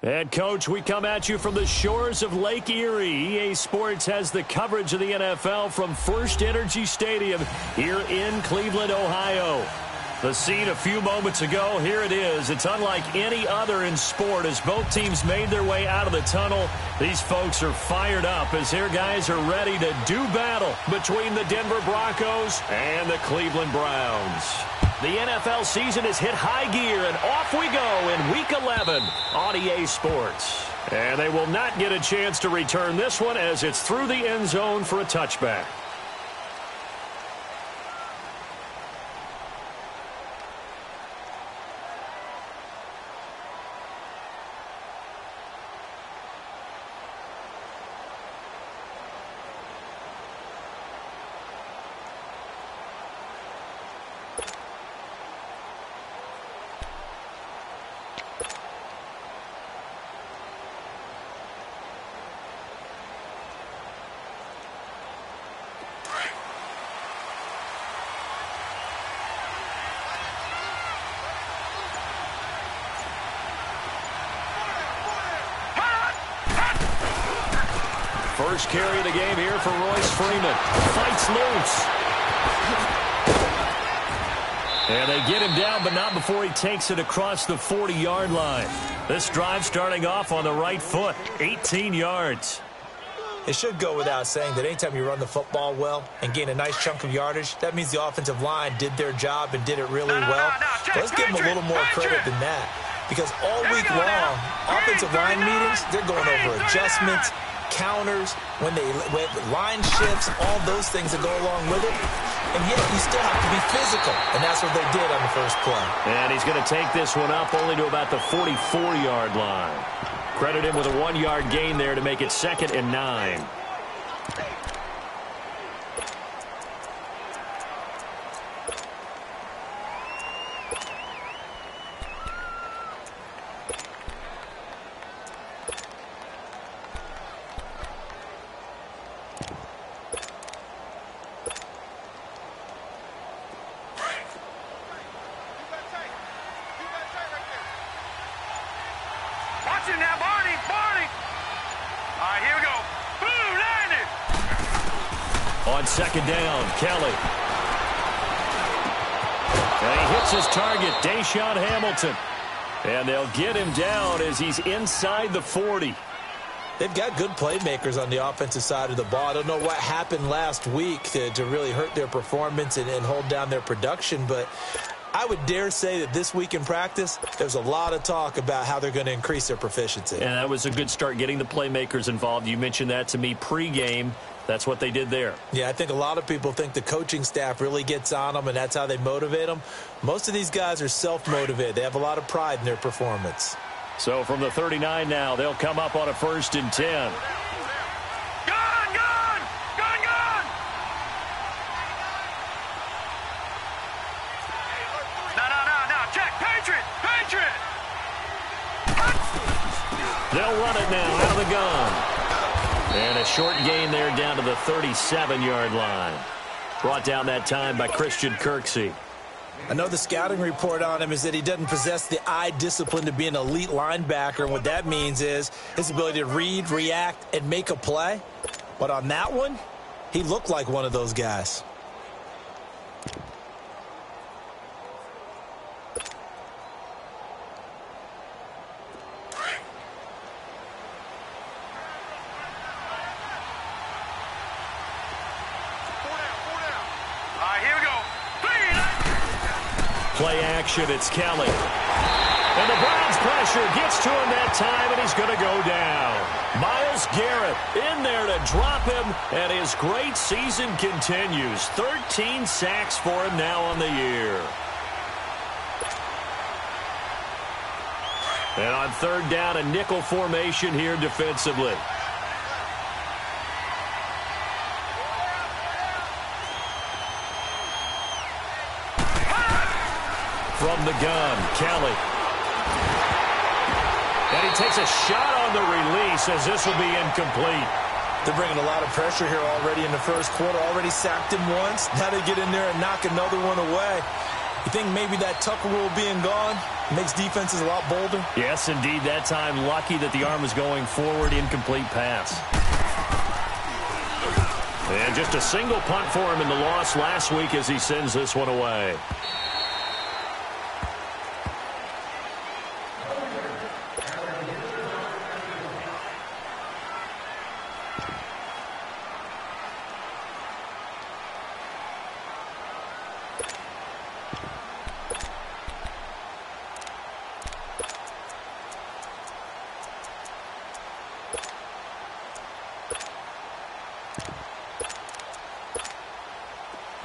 And, Coach, we come at you from the shores of Lake Erie. EA Sports has the coverage of the NFL from First Energy Stadium here in Cleveland, Ohio. The scene a few moments ago, here it is. It's unlike any other in sport as both teams made their way out of the tunnel. These folks are fired up as their guys are ready to do battle between the Denver Broncos and the Cleveland Browns. The NFL season has hit high gear, and off we go in Week 11 on EA Sports. And they will not get a chance to return this one as it's through the end zone for a touchback. First carry of the game here for Royce Freeman. Fights loose. And they get him down, but not before he takes it across the 40-yard line. This drive starting off on the right foot, 18 yards. It should go without saying that anytime you run the football well and gain a nice chunk of yardage, that means the offensive line did their job and did it really well. But let's give them a little more credit than that, because all week long, offensive line meetings, they're going over adjustments, counters, when line shifts, all those things that go along with it. And yet you still have to be physical, and that's what they did on the first play. And he's going to take this one up only to about the 44-yard line. Credit him with a 1-yard gain there to make it 2nd and 9. On 2nd down, Kelly. And he hits his target, Deshaun Hamilton. And they'll get him down as he's inside the 40. They've got good playmakers on the offensive side of the ball. I don't know what happened last week to really hurt their performance and hold down their production, but I would dare say that this week in practice, there's a lot of talk about how they're going to increase their proficiency. And that was a good start, getting the playmakers involved. You mentioned that to me pregame. That's what they did there. Yeah, I think a lot of people think the coaching staff really gets on them, and that's how they motivate them. Most of these guys are self-motivated. They have a lot of pride in their performance. So from the 39 now, they'll come up on a 1st and 10. They'll run it now out of the gun. And a short gain there down to the 37-yard line. Brought down that time by Christian Kirksey. I know the scouting report on him is that he doesn't possess the eye discipline to be an elite linebacker. And what that means is his ability to read, react, and make a play. But on that one, he looked like one of those guys. Play action, it's Kelly. And the Browns pressure gets to him that time, and he's going to go down. Myles Garrett in there to drop him, and his great season continues. 13 sacks for him now on the year. And on 3rd down, a nickel formation here defensively. From the gun, Kelly. And he takes a shot on the release as this will be incomplete. They're bringing a lot of pressure here already in the first quarter. Already sacked him once. Now they get in there and knock another one away. You think maybe that Tucker rule being gone makes defenses a lot bolder? Yes, indeed. That time lucky that the arm was going forward. Incomplete pass. And just a single punt for him in the loss last week as he sends this one away.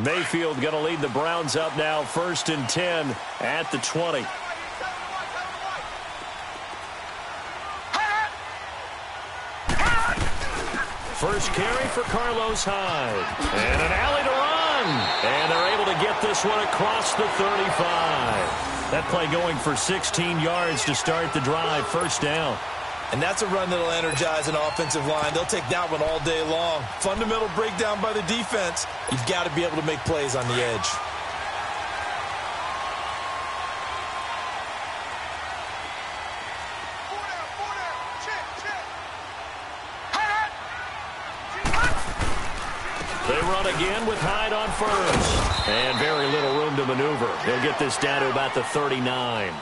Mayfield going to lead the Browns up now, 1st and 10 at the 20. First carry for Carlos Hyde. And an alley to run. And they're able to get this one across the 35. That play going for 16 yards to start the drive. First down. And that's a run that'll energize an offensive line. They'll take that one all day long. Fundamental breakdown by the defense. You've got to be able to make plays on the edge. They run again with Hyde on first. And very little room to maneuver. They'll get this down to about the 39.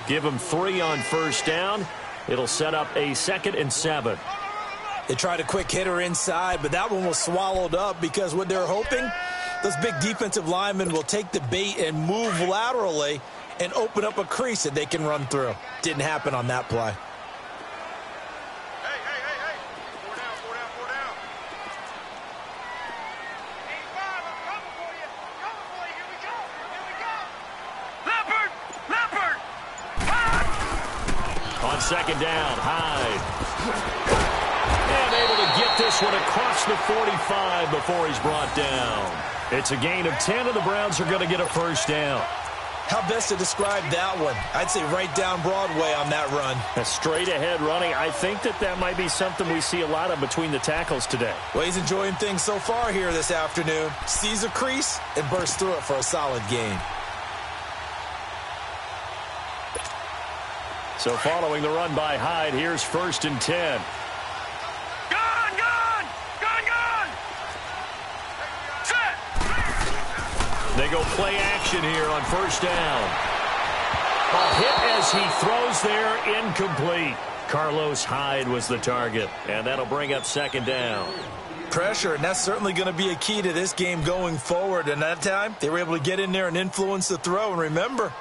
Give them 3 on first down. It'll set up a 2nd and 7. They tried a quick hitter inside, but that one was swallowed up because what they're hoping, those big defensive linemen will take the bait and move laterally and open up a crease that they can run through. Didn't happen on that play. On 2nd down, Hyde. And able to get this one across the 45 before he's brought down. It's a gain of 10, and the Browns are going to get a first down. How best to describe that one? I'd say right down Broadway on that run. A straight ahead running. I think that might be something we see a lot of between the tackles today. Well, he's enjoying things so far here this afternoon. Sees a crease and bursts through it for a solid gain. So following the run by Hyde, here's 1st and 10. They go play action here on first down. A hit as he throws there, incomplete. Carlos Hyde was the target, and that'll bring up 2nd down. Pressure, and that's certainly going to be a key to this game going forward. And that time, they were able to get in there and influence the throw. And remember,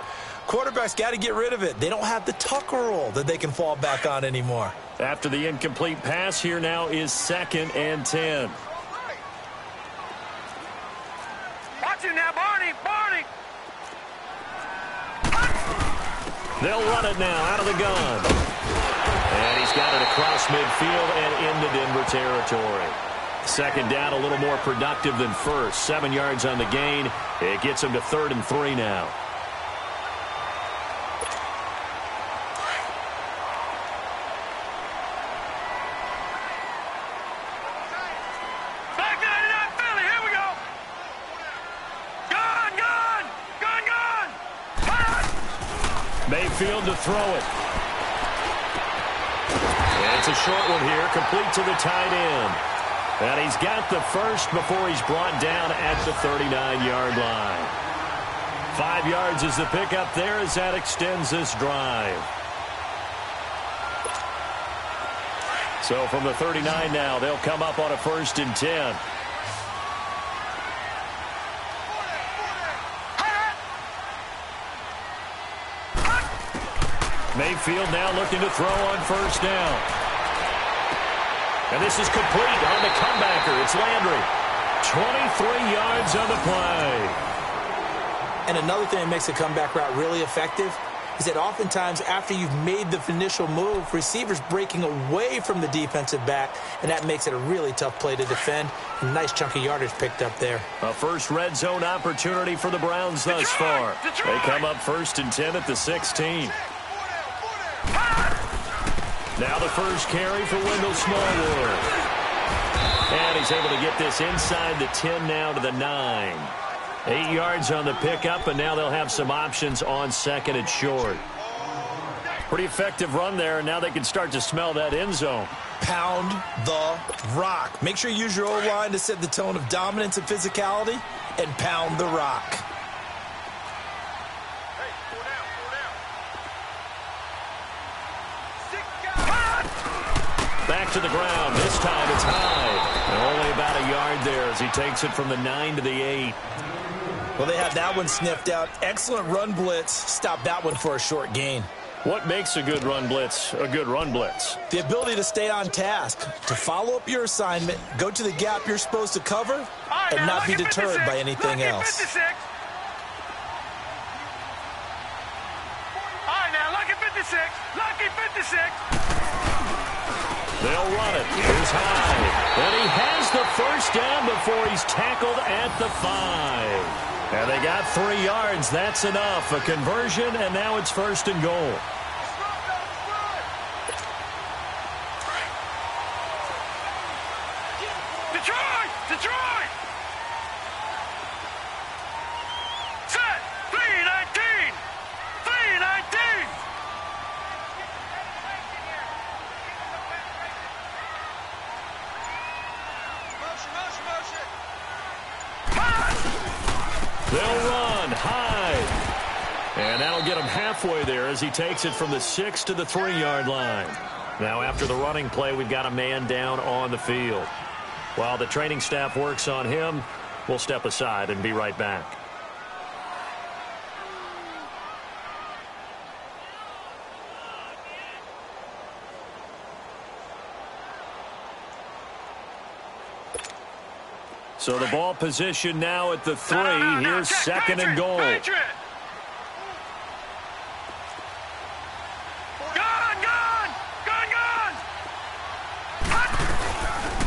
quarterbacks got to get rid of it. They don't have the Tucker roll that they can fall back on anymore. After the incomplete pass, here now is 2nd and 10. Watch it now, Barney! They'll run it now out of the gun. And he's got it across midfield and into Denver territory. 2nd down, a little more productive than first. 7 yards on the gain. It gets him to 3rd and 3 now. Mayfield to throw it. And it's a short one here, complete to the tight end. And he's got the first before he's brought down at the 39-yard line. 5 yards is the pickup there as that extends this drive. So from the 39 now, they'll come up on a 1st and 10. Mayfield now looking to throw on first down. And this is complete on the comebacker. It's Landry. 23 yards on the play. And another thing that makes the comeback route really effective is that oftentimes after you've made the initial move, receivers breaking away from the defensive back, and that makes it a really tough play to defend. A nice chunk of yardage picked up there. A first red zone opportunity for the Browns thus far. They come up 1st and 10 at the 16. Now the first carry for Wendell Smallwood. And he's able to get this inside the 10 now to the 9. 8 yards on the pickup, and now they'll have some options on 2nd and short. Pretty effective run there, and now they can start to smell that end zone. Pound the rock. Make sure you use your O-line to set the tone of dominance and physicality, and pound the rock. Back to the ground. This time it's Hyde. And only about a yard there as he takes it from the 9 to the 8. Well, they had that one sniffed out. Excellent run blitz. Stop that one for a short gain. What makes a good run blitz a good run blitz? The ability to stay on task, to follow up your assignment, go to the gap you're supposed to cover, and not be deterred by anything else. 56. All right, now, lucky 56. Lucky 56. They'll run it. Here's high. And he has the first down before he's tackled at the 5. And they got 3 yards. That's enough. A conversion, and now it's 1st and goal. Detroit! Detroit! Set! 3-19! 3-19! They'll run high. And that'll get him halfway there as he takes it from the 6 to the 3-yard line. Now after the running play, we've got a man down on the field. While the training staff works on him, we'll step aside and be right back. So the ball position now at the 3. Here's 2nd and goal.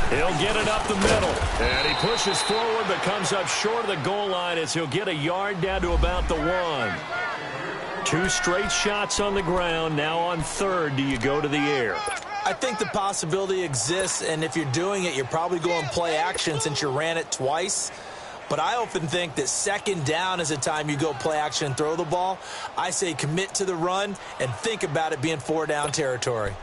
He'll get it up the middle. And he pushes forward but comes up short of the goal line as he'll get a yard down to about the 1. 2 straight shots on the ground. Now on 3rd, do you go to the air? I think the possibility exists, and if you're doing it, you're probably going play action since you ran it twice. But I often think that 2nd down is the time you go play action and throw the ball. I say commit to the run and think about it being 4-down territory.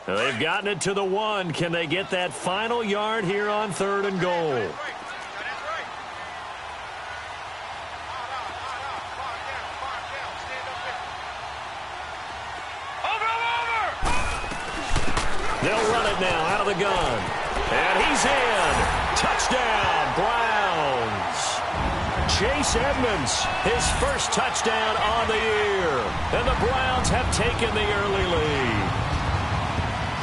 They've gotten it to the 1. Can they get that final yard here on 3rd and goal? They'll run it now out of the gun. And he's in. Touchdown, Browns. Chase Edmonds, his first touchdown on the year. And the Browns have taken the early lead.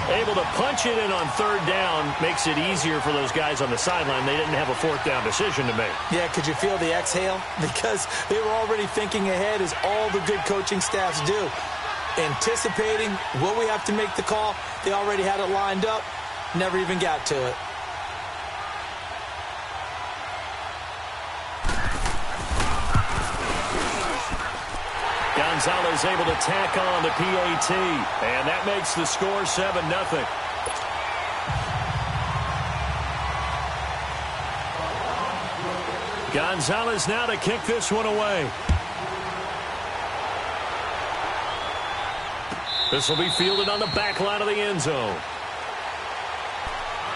Able to punch it in on 3rd down makes it easier for those guys on the sideline. They didn't have a 4th down decision to make. Yeah, could you feel the exhale? Because they were already thinking ahead, as all the good coaching staffs do. Anticipating, will we have to make the call? They already had it lined up, never even got to it. Gonzalez able to tack on the PAT, and that makes the score 7-0. Gonzalez now to kick this one away. This will be fielded on the back line of the end zone.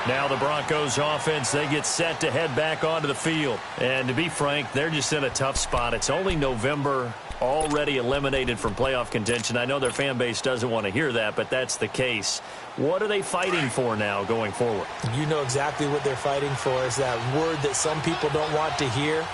Now the Broncos offense, they get set to head back onto the field. And to be frank, they're just in a tough spot. It's only November, already eliminated from playoff contention. I know their fan base doesn't want to hear that, but that's the case. What are they fighting for now going forward? You know exactly what they're fighting for. Is that word that some people don't want to hear,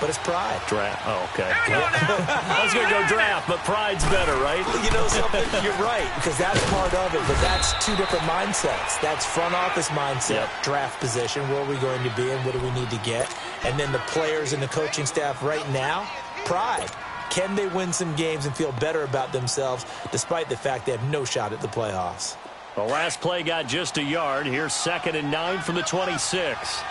but it's pride. Draft. Oh, okay. I was going to go draft, but pride's better, right? You know something? You're right, because that's part of it, but that's 2 different mindsets. That's front office mindset, draft position, where are we going to be and what do we need to get? And then the players and the coaching staff right now, pride. Can they win some games and feel better about themselves despite the fact they have no shot at the playoffs? The last play got just a yard. Here's 2nd and 9 from the 26.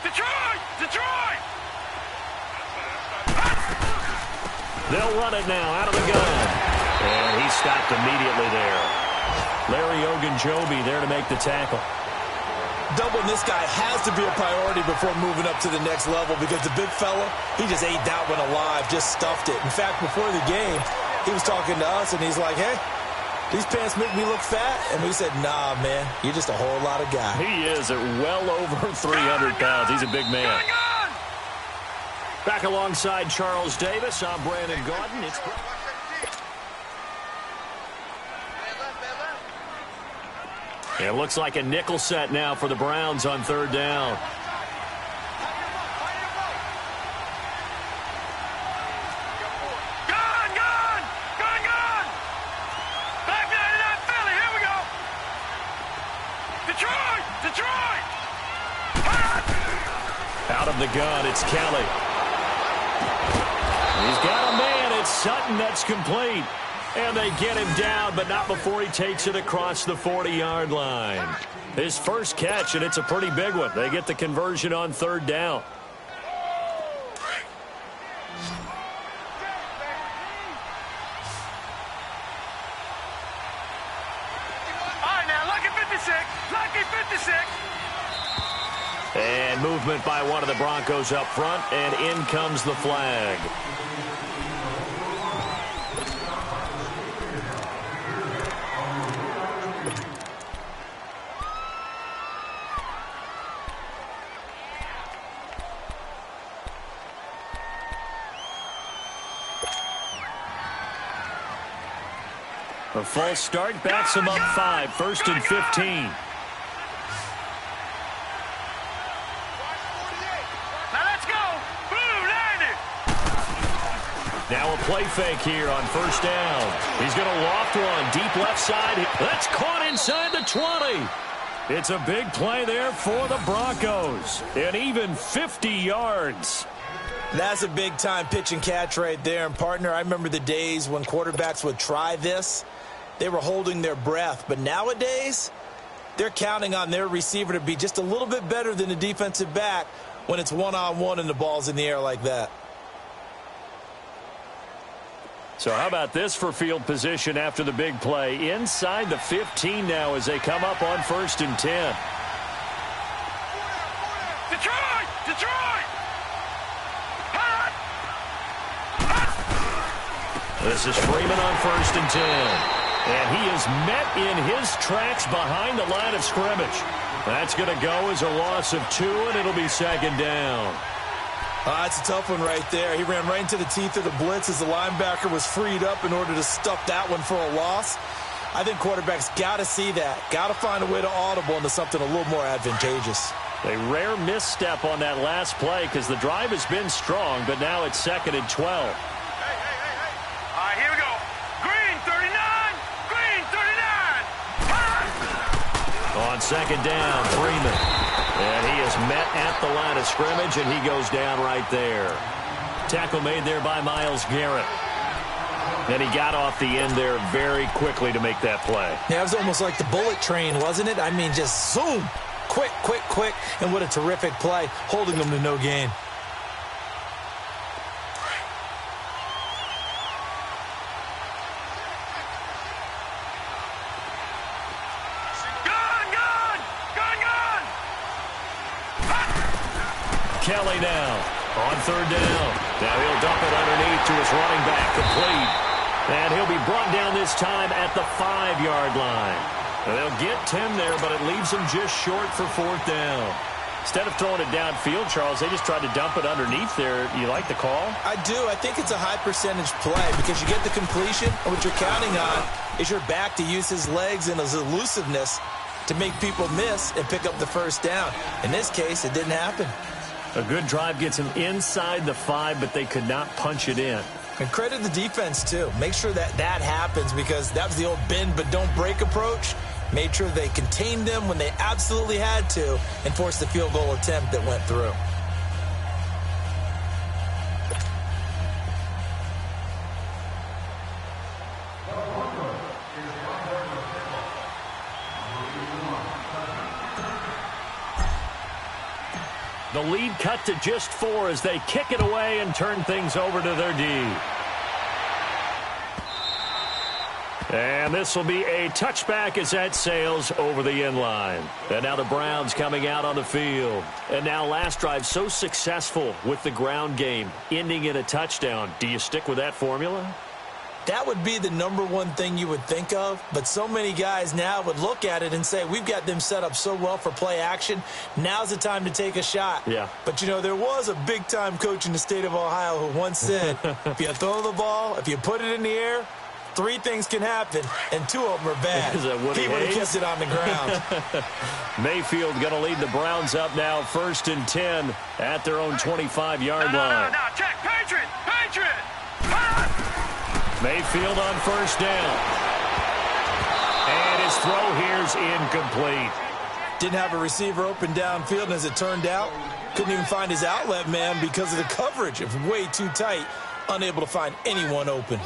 Detroit! Detroit! They'll run it now out of the gun. And he stopped immediately there. Larry Ogunjobi there to make the tackle. Doubling this guy has to be a priority before moving up to the next level, because the big fella, he just ate that one alive, just stuffed it. In fact, before the game, he was talking to us, and he's like, hey, these pants make me look fat. And we said, nah, man, you're just a whole lot of guy. He is at well over 300 pounds. He's a big man. Back alongside Charles Davis, I'm Brandon Gordon. It looks like a nickel set now for the Browns on 3rd down. Detroit! Out of the gun, it's Kelly. He's got a man. It's Sutton that's complete. And they get him down, but not before he takes it across the 40-yard line. His first catch, and it's a pretty big one. They get the conversion on third down. All right, now, lucky 56. Lucky 56. And movement by one of the Broncos up front, and in comes the flag. A false start backs him up 5, 1st and 15. Now let's go. Boom, landed. Now a play fake here on first down. He's going to loft one deep left side. That's caught inside the 20. It's a big play there for the Broncos. And even 50 yards. That's a big-time pitch and catch right there. And, partner, I remember the days when quarterbacks would try this. They were holding their breath. But nowadays, they're counting on their receiver to be just a little bit better than the defensive back when it's one-on-one and the ball's in the air like that. So how about this for field position after the big play? Inside the 15 now as they come up on 1st and 10. Detroit! Detroit! This is Freeman on 1st and 10. And he is met in his tracks behind the line of scrimmage. That's going to go as a loss of 2, and it'll be 2nd down. That's a tough one right there. He ran right into the teeth of the blitz as the linebacker was freed up in order to stuff that one for a loss. I think quarterbacks got to see that. Got to find a way to audible into something a little more advantageous. A rare misstep on that last play because the drive has been strong, but now it's 2nd and 12. All right, here we go. Green 39. Green 39. On 2nd down, Freeman. And he is met at the line of scrimmage, and he goes down right there. Tackle made there by Myles Garrett. And he got off the end there very quickly to make that play. Yeah, it was almost like the bullet train, wasn't it? I mean, just zoom. Quick, quick, quick. And what a terrific play, holding them to no gain. Kelly now on 3rd down. Now he'll dump it underneath to his running back, complete. And he'll be brought down this time at the 5-yard line. They'll get 10 there, but it leaves them just short for 4th down. Instead of throwing it downfield, Charles, they just tried to dump it underneath there. You like the call? I do. I think it's a high-percentage play because you get the completion, and what you're counting on is your back to use his legs and his elusiveness to make people miss and pick up the 1st down. In this case, it didn't happen. A good drive gets him inside the 5, but they could not punch it in. And credit the defense, too. Make sure that that happens because that was the old bend but don't break approach. Made sure they contained them when they absolutely had to and forced the field goal attempt that went through. The lead cut to just 4 as they kick it away and turn things over to their D. And this will be a touchback as that sails over the end line. And now the Browns coming out on the field. And now last drive so successful with the ground game, ending in a touchdown. Do you stick with that formula? That would be the #1 thing you would think of, but so many guys now would look at it and say, we've got them set up so well for play action, now's the time to take a shot. Yeah. But, you know, there was a big-time coach in the state of Ohio who once said, if you throw the ball, if you put it in the air, 3 things can happen, and 2 of them are bad. Is that Woody he would have Hayes? kept it on the ground. Mayfield going to lead the Browns up now 1st and 10 at their own 25-yard line. No, check. Patriot! Patriot! Mayfield on 1st down. And his throw here's incomplete. Didn't have a receiver open downfield, and as it turned out, couldn't even find his outlet man because of the coverage. It was way too tight, unable to find anyone open.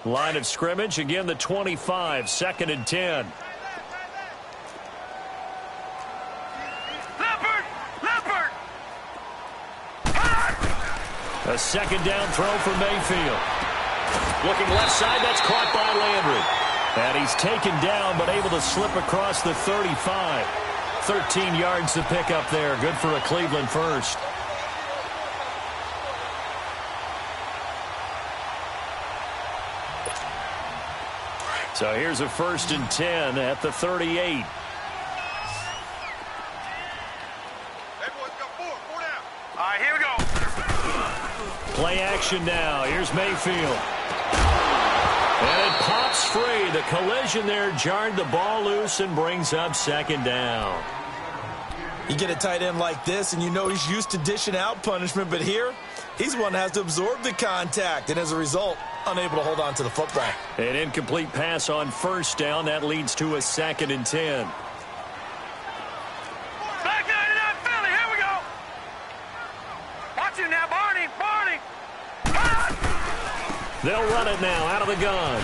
Line of scrimmage, again the 25, 2nd and 10. A 2nd down throw for Mayfield. Looking left side, that's caught by Landry. And he's taken down, but able to slip across the 35. 13 yards to pick up there. Good for a Cleveland first. So here's a 1st and 10 at the 38. Here we go. Play action now. Here's Mayfield. And it pops free. The collision there jarred the ball loose and brings up 2nd down. You get a tight end like this, and you know he's used to dishing out punishment, but here, he's one that has to absorb the contact, and as a result, unable to hold on to the football. An incomplete pass on 1st down. That leads to a 2nd and 10. Back 99 Philly. Here we go. Watch him now, Barney. They'll run it now out of the gun.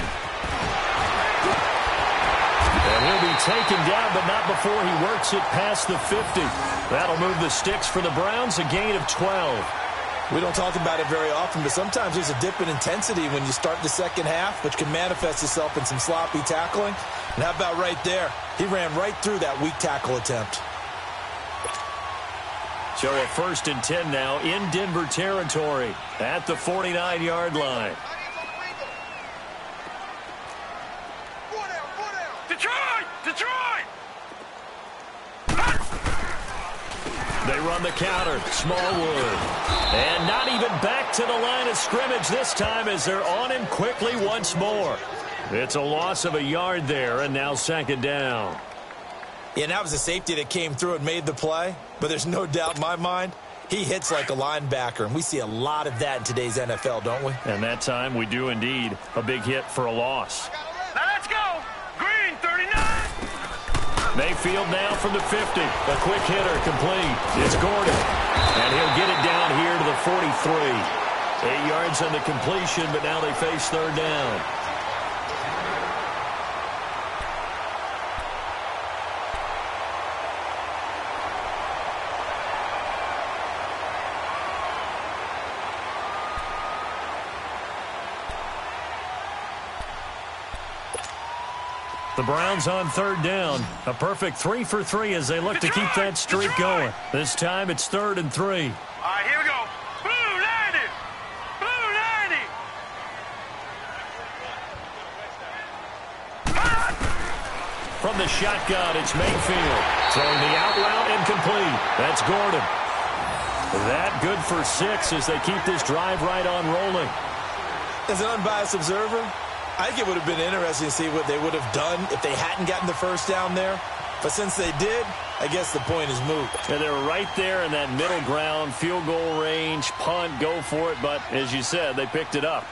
And he'll be taken down, but not before he works it past the 50. That'll move the sticks for the Browns, a gain of 12. We don't talk about it very often, but sometimes there's a dip in intensity when you start the second half, which can manifest itself in some sloppy tackling. And how about right there? He ran right through that weak tackle attempt. So a 1st and 10 now in Denver territory at the 49-yard line. Detroit! They run the counter. Smallwood. And not even back to the line of scrimmage this time as they're on him quickly once more. It's a loss of a yard there, and now 2nd down. Yeah, that was a safety that came through and made the play, but there's no doubt in my mind, he hits like a linebacker, and we see a lot of that in today's NFL, don't we? And that time we do indeed. A big hit for a loss. Now let's go. Green 39. Mayfield now from the 50. A quick hitter complete. It's Gordon. And he'll get it down here to the 43. 8 yards on the completion, but now they face 3rd down. The Browns on 3rd down. A perfect 3 for 3 as they look to keep that streak going. This time it's 3rd and 3. All right, here we go. Blue 90. Blue 90. From the shotgun, it's Mayfield. Throwing the out route incomplete. That's Gordon. That good for 6 as they keep this drive right on rolling. As an unbiased observer, I think it would have been interesting to see what they would have done if they hadn't gotten the 1st down there. But since they did, I guess the point is moot. And they're right there in that middle ground, field goal range, punt, go for it. But as you said, they picked it up.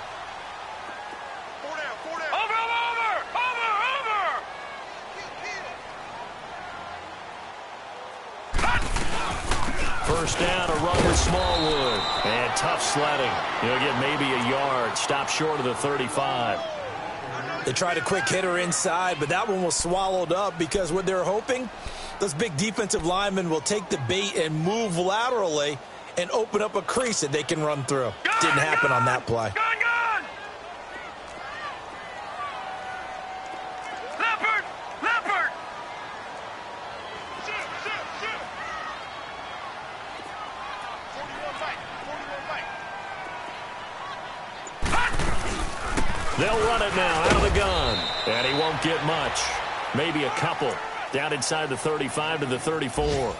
First down, a run with Smallwood. And tough sledding. He'll get maybe a yard. Stop short of the 35. They tried a quick hitter inside, but that one was swallowed up because what they're hoping, those big defensive linemen will take the bait and move laterally and open up a crease that they can run through. Didn't happen on that play. They'll run it now out of the gun. And he won't get much. Maybe a couple. Down inside the 35 to the 34.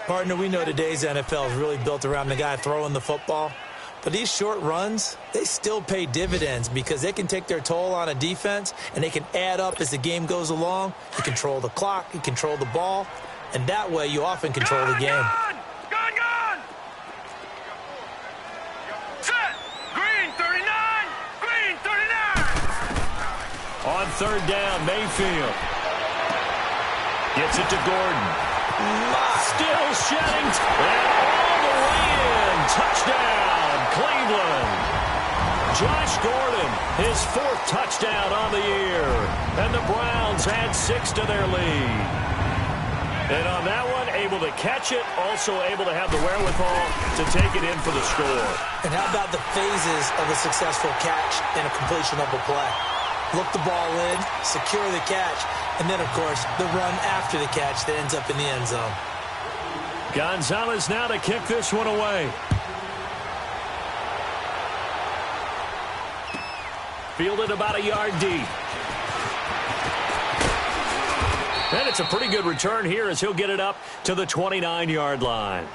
Partner, we know today's NFL is really built around the guy throwing the football. But these short runs, they still pay dividends because they can take their toll on a defense and they can add up as the game goes along. You control the clock, you control the ball, And that way, you often control the game. Gun! Set! Green 39! Green 39! On third down, Mayfield. Gets it to Gordon. Still shedding. And all the way in. Touchdown, Cleveland. Josh Gordon, his 4th touchdown on the year. And the Browns add 6 to their lead. And on that one, able to catch it, also able to have the wherewithal to take it in for the score. And how about the phases of a successful catch and a completion of a play? Look the ball in, secure the catch, and then, of course, the run after the catch that ends up in the end zone. Gonzalez now to kick this one away. Fielded about a yard deep. And it's a pretty good return here as he'll get it up to the 29-yard line.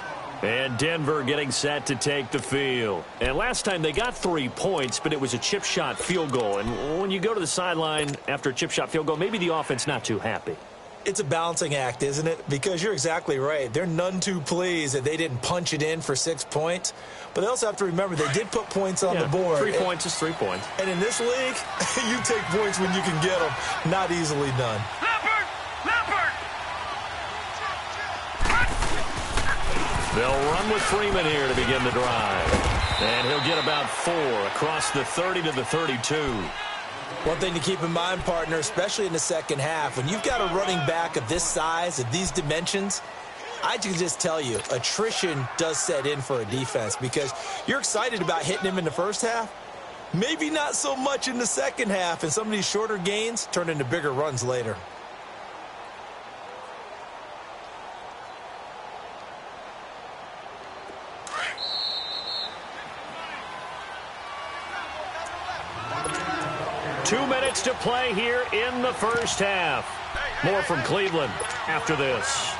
And Denver getting set to take the field. And last time they got 3 points, but it was a chip shot field goal. And when you go to the sideline after a chip shot field goal, maybe the offense not too happy. It's a balancing act, isn't it? Because you're exactly right. They're none too pleased that they didn't punch it in for 6 points. But they also have to remember they did put points on the board. 3 points is 3 points. And in this league, you take points when you can get them. Not easily done. Leopard! They'll run with Freeman here to begin the drive. And he'll get about 4 across the 30 to the 32. One thing to keep in mind, partner, especially in the second half, when you've got a running back of this size, of these dimensions, I can just tell you, attrition does set in for a defense because you're excited about hitting him in the first half. Maybe not so much in the second half, and some of these shorter gains turn into bigger runs later. Two minutes to play here in the first half. More from Cleveland after this.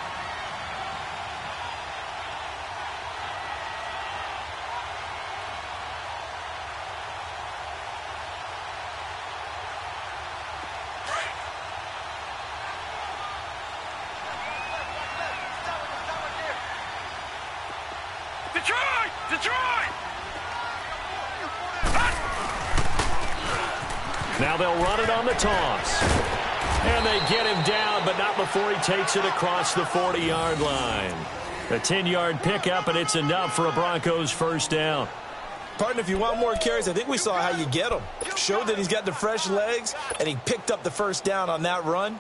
Detroit! Now they'll run it on the toss. And they get him down, but not before he takes it across the 40-yard line. A 10-yard pickup, and it's enough for a Broncos first down. Partner, if you want more carries, I think we saw how you get him. Showed that he's got the fresh legs, and he picked up the first down on that run.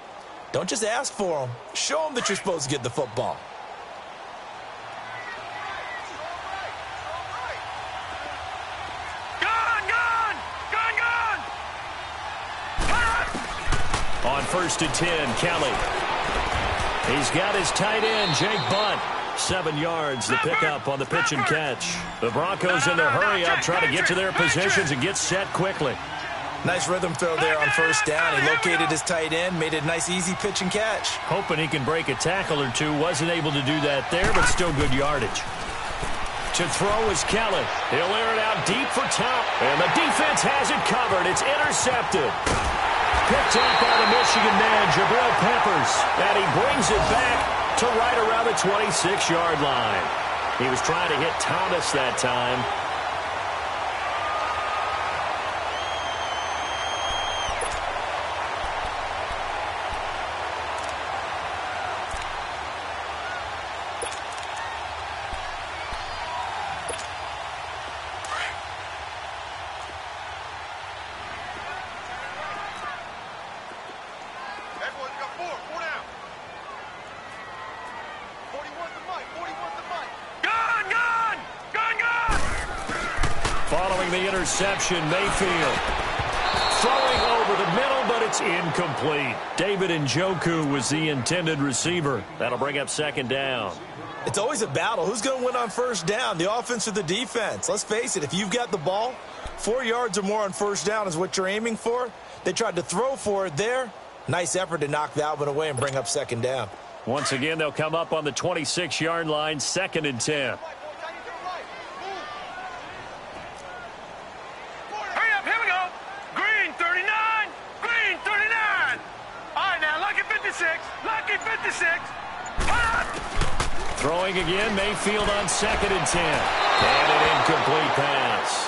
Don't just ask for him. Show him that you're supposed to get the football. On 1st and 10, Kelly. He's got his tight end, Jake Bunt. 7 yards, the pickup on the pitch and catch. The Broncos in their hurry-up try to get to their positions and get set quickly. Nice rhythm throw there on first down. He located his tight end, made it a nice, easy pitch and catch. Hoping he can break a tackle or two. Wasn't able to do that there, but still good yardage. To throw is Kelly. He'll air it out deep for top. And the defense has it covered. It's intercepted. Picked up by the Michigan man, Jabril Peppers. And he brings it back to right around the 26-yard line. He was trying to hit Thomas that time. Following the interception, Mayfield throwing over the middle, but it's incomplete. David Njoku was the intended receiver. That'll bring up second down. It's always a battle. Who's going to win on first down, the offense or the defense? Let's face it, if you've got the ball, 4 yards or more on first down is what you're aiming for. They tried to throw for it there. Nice effort to knock that one away and bring up second down. Once again, they'll come up on the 26-yard line, 2nd and 10. Lucky 56. Throwing again, Mayfield on 2nd and 10. And an incomplete pass.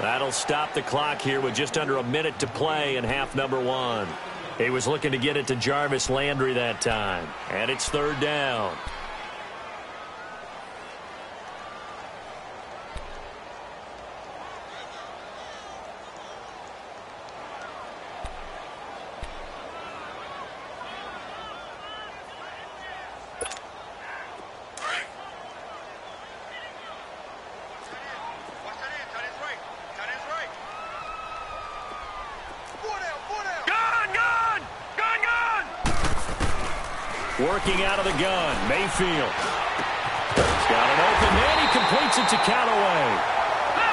That'll stop the clock here with just under a minute to play in half number 1. He was looking to get it to Jarvis Landry that time. And it's 3rd down. Working out of the gun, Mayfield. Got an open man. He completes it to Canale.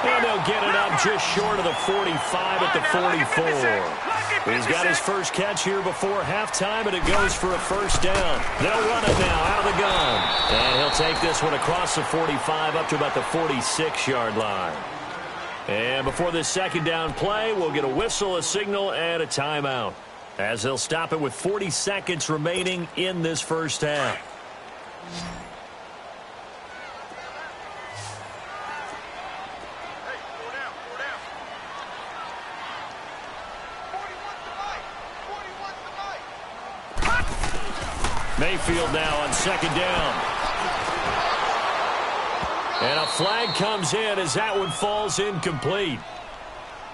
And they'll get it up just short of the 45 at the 44. He's got his first catch here before halftime, and it goes for a 1st down. They'll run it now out of the gun. And he'll take this one across the 45 up to about the 46-yard line. And before this 2nd down play, we'll get a whistle, a signal, and a timeout, as they'll stop it with 40 seconds remaining in this 1st half. Mayfield now on 2nd down. And a flag comes in as that one falls incomplete.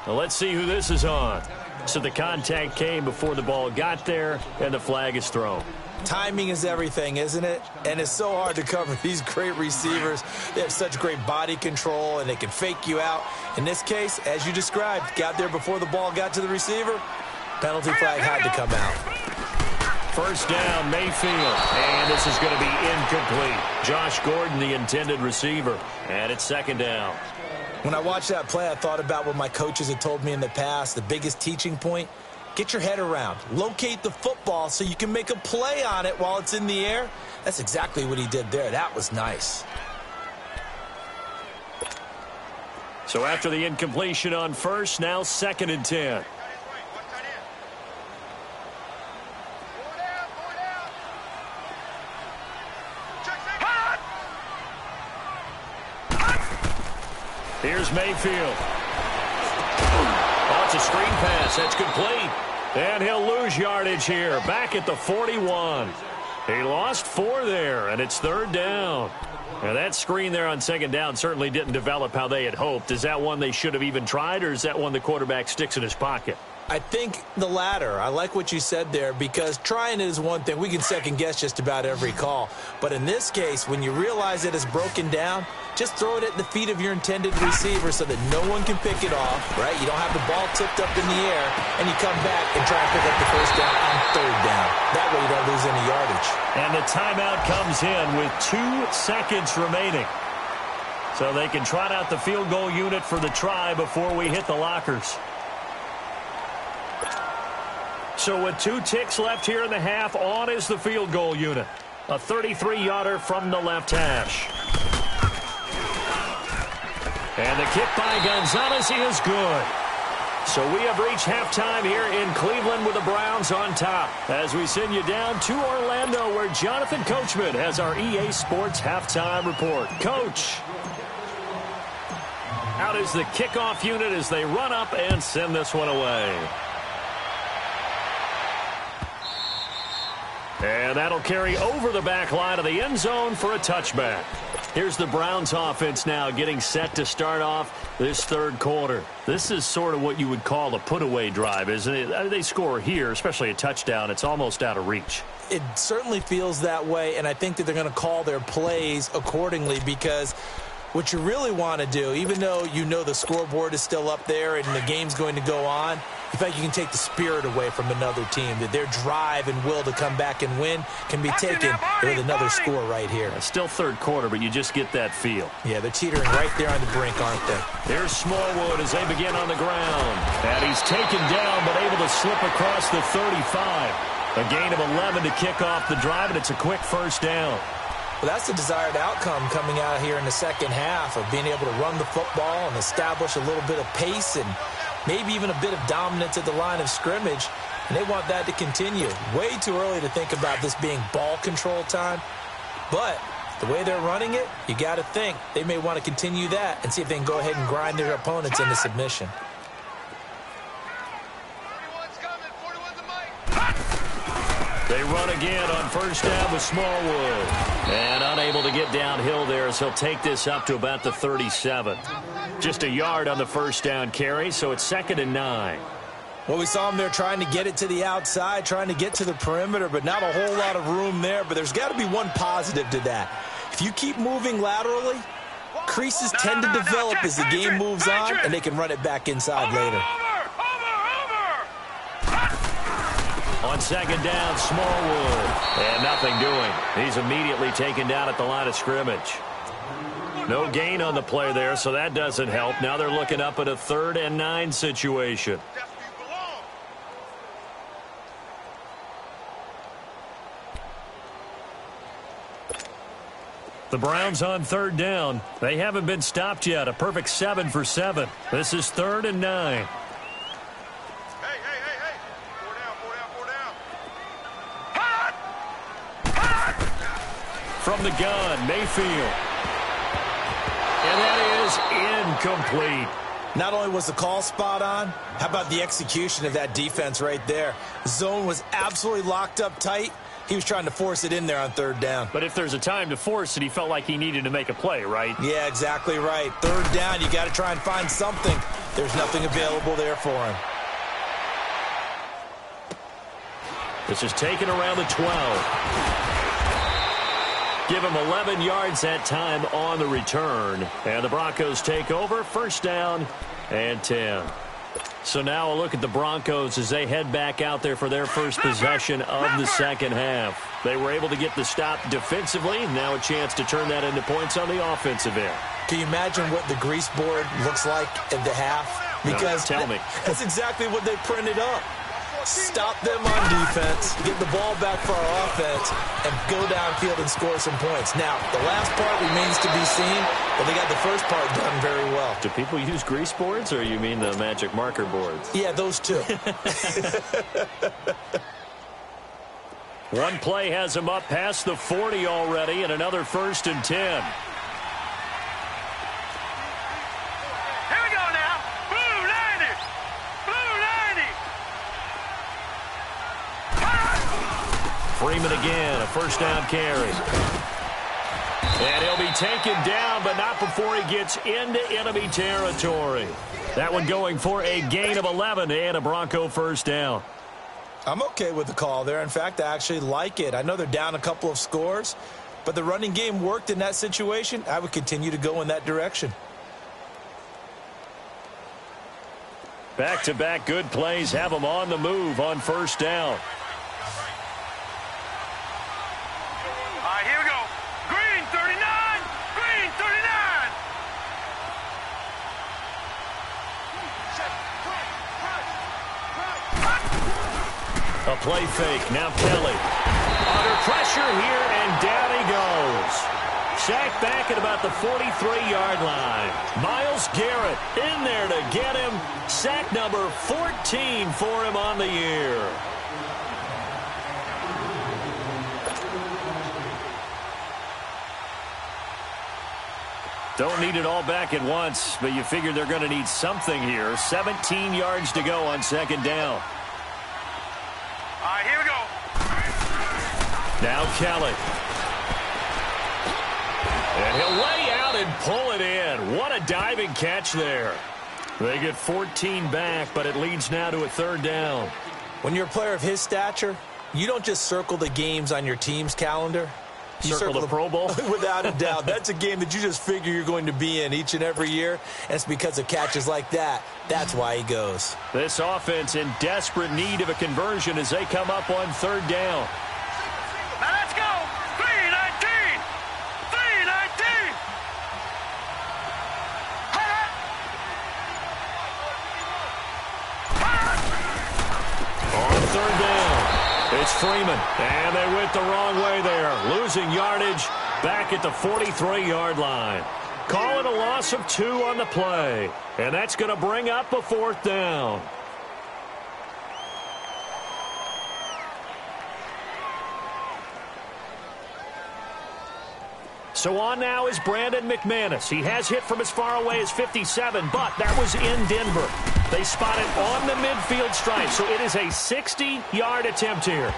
Now let's see who this is on. So the contact came before the ball got there, and the flag is thrown. Timing is everything, isn't it? And it's so hard to cover these great receivers. They have such great body control, and they can fake you out. In this case, as you described, got there before the ball got to the receiver. Penalty flag had to come out. 1st down, Mayfield. And this is going to be incomplete. Josh Gordon, the intended receiver. And it's 2nd down. When I watched that play, I thought about what my coaches had told me in the past. The biggest teaching point, get your head around. Locate the football so you can make a play on it while it's in the air. That's exactly what he did there. That was nice. So after the incompletion on 1st, now 2nd and 10. Here's Mayfield. Oh, it's a screen pass. That's complete. And he'll lose yardage here. Back at the 41. He lost 4 there, and it's 3rd down. Now, that screen there on 2nd down certainly didn't develop how they had hoped. Is that one they should have even tried, or is that one the quarterback sticks in his pocket? I think the latter. I like what you said there, because trying it is one thing. We can second-guess just about every call. But in this case, when you realize that it's broken down, just throw it at the feet of your intended receiver so that no one can pick it off, right? You don't have the ball tipped up in the air, and you come back and try and pick up the 1st down on 3rd down. That way you don't lose any yardage. And the timeout comes in with 2 seconds remaining. So they can trot out the field goal unit for the try before we hit the lockers. So with 2 ticks left here in the half, on is the field goal unit. A 33-yarder from the left hash. And the kick by Gonzalez is good. So we have reached halftime here in Cleveland with the Browns on top, as we send you down to Orlando, where Jonathan Coachman has our EA Sports halftime report. Coach, out is the kickoff unit as they run up and send this one away. And that'll carry over the back line of the end zone for a touchback. Here's the Browns offense now getting set to start off this 3rd quarter. This is sort of what you would call a put-away drive, isn't it? They score here, especially a touchdown. It's almost out of reach. It certainly feels that way, and I think that they're going to call their plays accordingly, because what you really want to do, even though you know the scoreboard is still up there and the game's going to go on, you feel like you can take the spirit away from another team, that their drive and will to come back and win can be taken with another score right here. It's still 3rd quarter, but you just get that feel. Yeah, they're teetering right there on the brink, aren't they? Here's Smallwood as they begin on the ground. And he's taken down, but able to slip across the 35. A gain of 11 to kick off the drive, and it's a quick 1st down. Well, that's the desired outcome coming out here in the 2nd half, of being able to run the football and establish a little bit of pace and maybe even a bit of dominance at the line of scrimmage. And they want that to continue. Way too early to think about this being ball control time. But the way they're running it, you got to think they may want to continue that and see if they can go ahead and grind their opponents into submission. They run again on first down with Smallwood. And unable to get downhill there, so he'll take this up to about the 37. Just a yard on the first down carry, so it's 2nd and 9. Well, we saw him there trying to get it to the outside, trying to get to the perimeter, but not a whole lot of room there. But there's got to be one positive to that. If you keep moving laterally, creases tend to develop as the game moves on, and they can run it back inside later. On 2nd down, Smallwood. And nothing doing. He's immediately taken down at the line of scrimmage. No gain on the play there, so that doesn't help. Now they're looking up at a 3rd and 9 situation. The Browns on 3rd down. They haven't been stopped yet. A perfect 7 for 7. This is 3rd and 9. From the gun, Mayfield. And that is incomplete. Not only was the call spot on, how about the execution of that defense right there? The zone was absolutely locked up tight. He was trying to force it in there on 3rd down. But if there's a time to force it, he felt like he needed to make a play, right? Yeah, exactly right. 3rd down, you got to try and find something. There's nothing available there for him. This is taken around the 12. Give him 11 yards that time on the return. And the Broncos take over. 1st down and 10. So now a look at the Broncos as they head back out there for their first possession of the second half. They were able to get the stop defensively. Now a chance to turn that into points on the offensive end. Can you imagine what the grease board looks like at the half? Because no, tell me. That's exactly what they printed up. Stop them on defense, get the ball back for our offense, and go downfield and score some points. Now, the last part remains to be seen, but they got the first part done very well. Do people use grease boards, or you mean the magic marker boards? Yeah, those two. One play has him up past the 40 already, and another 1st and 10. Freeman again, a 1st down carry. And he'll be taken down, but not before he gets into enemy territory. That one going for a gain of 11 and a Bronco 1st down. I'm okay with the call there. In fact, I actually like it. I know they're down a couple of scores, but the running game worked in that situation. I would continue to go in that direction. Back-to-back good plays have them on the move on 1st down. Here we go. Green 39. Green 39. A play fake. Now Kelly. Under pressure here, and down he goes. Sacked back at about the 43-yard line. Myles Garrett in there to get him. Sack number 14 for him on the year. Don't need it all back at once, but you figure they're going to need something here. 17 yards to go on 2nd down. All right, here we go. Now Kelly. And he'll lay out and pull it in. What a diving catch there. They get 14 back, but it leads now to a 3rd down. When you're a player of his stature, you don't just circle the games on your team's calendar. You circle the Pro Bowl? Without a doubt. That's a game that you just figure you're going to be in each and every year. And it's because of catches like that. That's why he goes. This offense in desperate need of a conversion as they come up on 3rd down. Now let's go. 3-19. 3-19. On 3rd down. It's Freeman, and they went the wrong way there, losing yardage back at the 43-yard line. Call it a loss of 2 on the play, and that's going to bring up a 4th down. So on now is Brandon McManus. He has hit from as far away as 57, but that was in Denver. They spot it on the midfield stripe, so it is a 60-yard attempt here.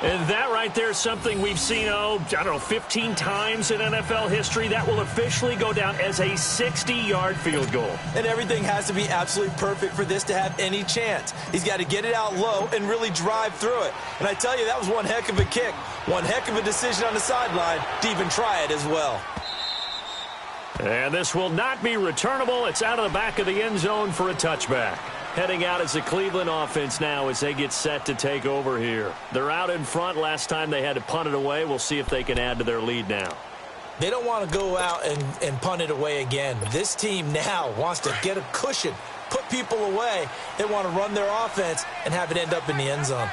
And that right there is something we've seen, 15 times in NFL history. That will officially go down as a 60-yard field goal. And everything has to be absolutely perfect for this to have any chance. He's got to get it out low and really drive through it. And I tell you, that was one heck of a kick. One heck of a decision on the sideline to even try it as well. And this will not be returnable. It's out of the back of the end zone for a touchback. Heading out as the Cleveland offense now as they get set to take over here. They're out in front. Last time they had to punt it away. We'll see if they can add to their lead now. They don't want to go out and punt it away again. This team now wants to get a cushion, put people away. They want to run their offense and have it end up in the end zone.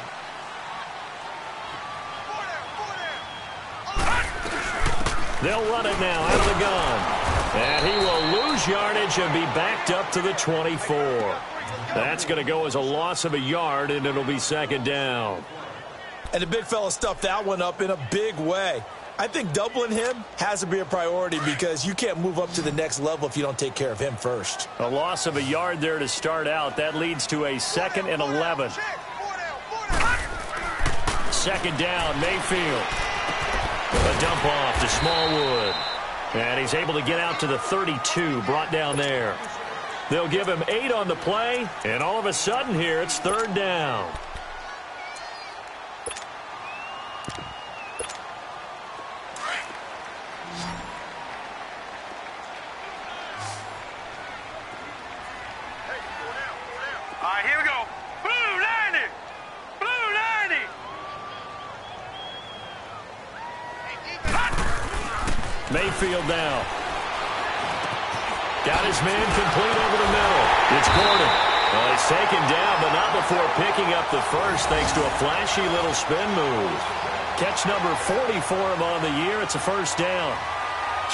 They'll run it now out of the gun. And he will lose yardage and be backed up to the 24. That's going to go as a loss of a yard, and it'll be second down. And the big fella stuffed that one up in a big way. I think doubling him has to be a priority because you can't move up to the next level if you don't take care of him first. A loss of a yard there to start out. That leads to a 2nd and 11. Second down, Mayfield. A dump off to Smallwood. And he's able to get out to the 32, brought down there. They'll give him 8 on the play, and all of a sudden here, it's third down. All right, here we go. Blue 90. Blue 90. Mayfield now. Got his man complete over the middle. It's Gordon. Well, he's taken down, but not before picking up the first thanks to a flashy little spin move. Catch number 40 for him on the year. It's a first down.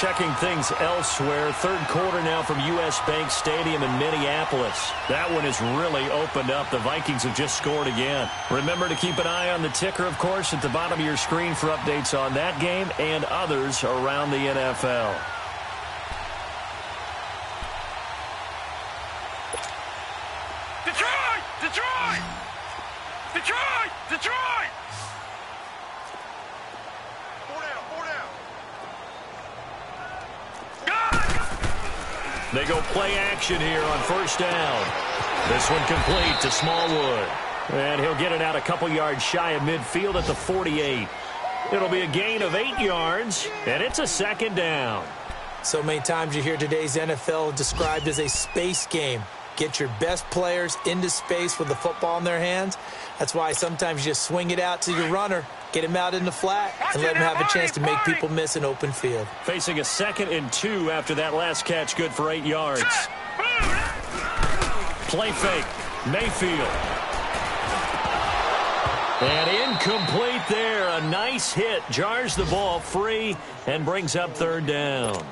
Checking things elsewhere. Third quarter now from U.S. Bank Stadium in Minneapolis. That one has really opened up. The Vikings have just scored again. Remember to keep an eye on the ticker, of course, at the bottom of your screen for updates on that game and others around the NFL. Detroit! Detroit! Detroit! Four down. They go play action here on first down. This one complete to Smallwood. And he'll get it out a couple yards shy of midfield at the 48. It'll be a gain of 8 yards, and it's a second down. So many times you hear today's NFL described as a space game. Get your best players into space with the football in their hands. That's why sometimes you just swing it out to your runner, get him out in the flat, and let him have a chance to make people miss an open field. Facing a 2nd and 2 after that last catch, good for 8 yards. Play fake, Mayfield. And incomplete there. A nice hit. Jars the ball free and brings up third down.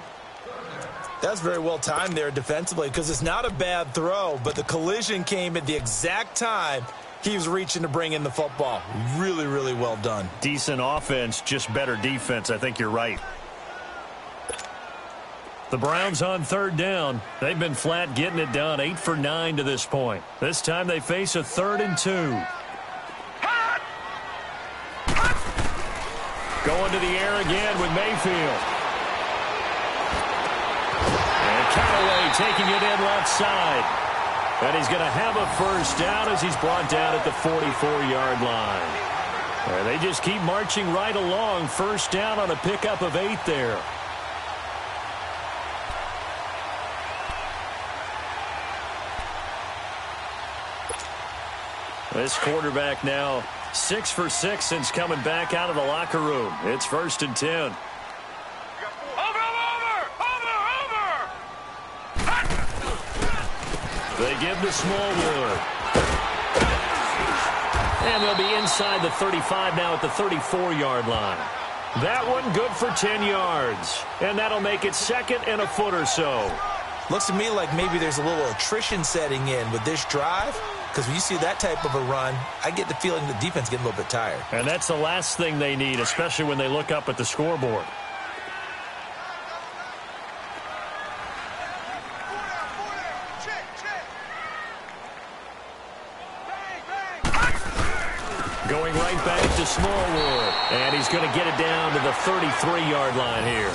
That's very well timed there defensively because it's not a bad throw, but the collision came at the exact time he was reaching to bring in the football. Really, really well done. Decent offense, just better defense. I think you're right. The Browns on third down. They've been flat getting it done. 8 for 9 to this point. This time they face a 3rd and 2. Going to the air again with Mayfield. Canale taking it in left side. And he's going to have a first down as he's brought down at the 44-yard line. And they just keep marching right along. First down on a pickup of 8 there. This quarterback now 6 for 6 since coming back out of the locker room. It's 1st and 10. They give to Smallwood. And they'll be inside the 35 now at the 34-yard line. That one good for 10 yards. And that'll make it 2nd and a foot or so. Looks to me like maybe there's a little attrition setting in with this drive. Because when you see that type of a run, I get the feeling the defense getting a little bit tired. And that's the last thing they need, especially when they look up at the scoreboard. Smallwood. And he's going to get it down to the 33-yard line here.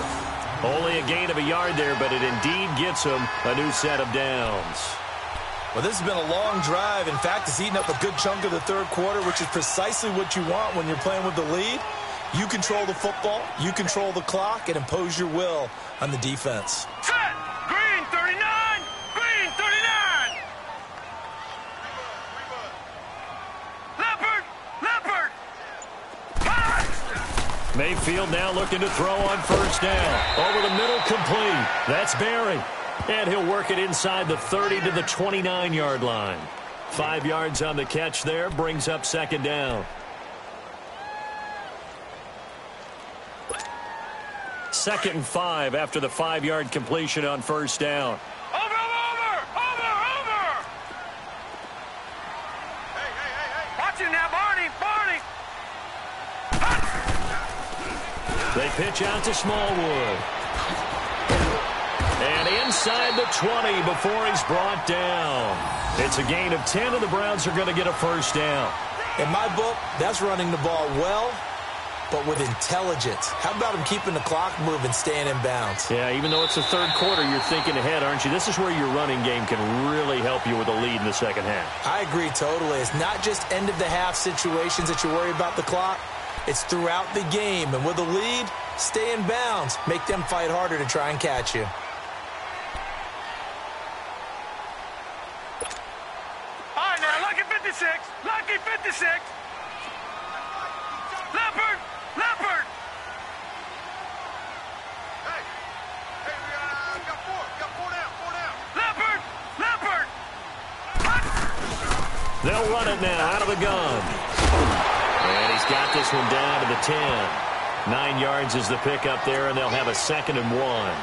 Only a gain of a yard there, but it indeed gets him a new set of downs. Well, this has been a long drive. In fact, it's eaten up a good chunk of the third quarter, which is precisely what you want when you're playing with the lead. You control the football, you control the clock, and impose your will on the defense. Set! Green 39! Green 39! Leopard! Leopard! Pass! Mayfield now looking to throw on first down. Over the middle, complete. That's Barry. And he'll work it inside the 30 to the 29-yard line. 5 yards on the catch there, brings up second down. Second and 5 after the 5-yard completion on first down. Over! Hey! Watch him now, Barney! They pitch out to Smallwood. And inside the 20 before he's brought down. It's a gain of 10, and the Browns are going to get a first down. In my book, that's running the ball well, but with intelligence. How about him keeping the clock moving, staying in bounds? Yeah, even though it's the third quarter, you're thinking ahead, aren't you? This is where your running game can really help you with a lead in the second half. I agree totally. It's not just end-of-the-half situations that you worry about the clock. It's throughout the game. And with a lead, stay in bounds. Make them fight harder to try and catch you. All right, now, lucky 56! Lucky 56! Leopard! Leopard! Hey, we got four down. Leopard! Leopard! They'll run it now out of the gun. And he's got this one down to the 10. 9 yards is the pickup there, and they'll have a 2nd and 1.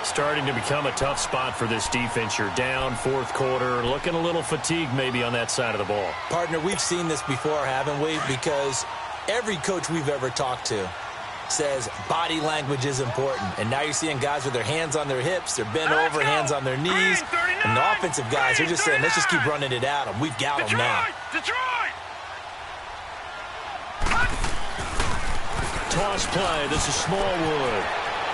Starting to become a tough spot for this defense. You're down fourth quarter, looking a little fatigued maybe on that side of the ball. Partner, we've seen this before, haven't we? Because every coach we've ever talked to says body language is important. And now you're seeing guys with their hands on their hips, they're bent over, hands on their knees. And the offensive guys are just saying, let's just keep running it at them. We've got them now. Detroit! Toss play. This is Smallwood.